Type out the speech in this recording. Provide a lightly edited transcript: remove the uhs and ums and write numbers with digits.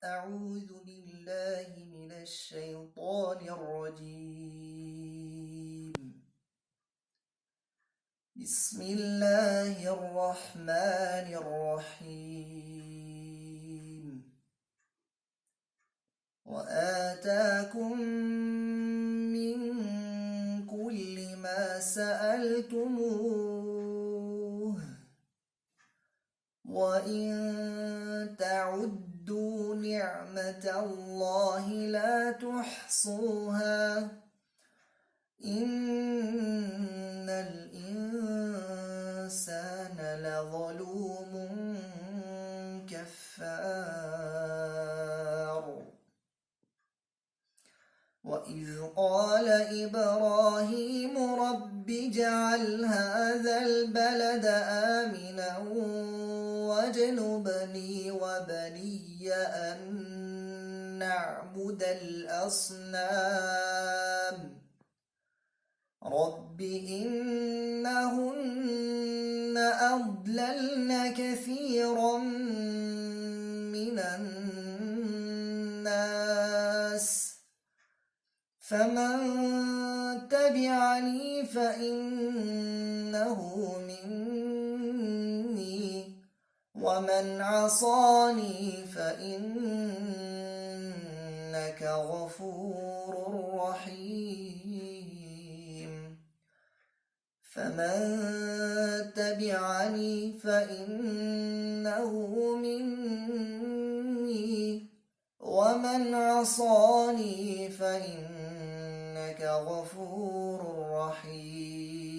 أعوذ بالله من الشيطان الرجيم. بسم الله الرحمن الرحيم. وآتاكم من كل ما سألتموه وإن تعدوا نعمة الله لا تحصوها إن الإنسان لظلوم كفار. وإذ قال إبراهيم رب اجعل هذا البلد آمنا واجنبني وبني أن نعبد الأصنام رب إنهن أضللن كثيرا من الناس فمن تبعني فإنه مني ومن عصاني فإنك غفور رحيم. فمن تبعني فإنه مني ومن عصاني فإنك غفور رحيم.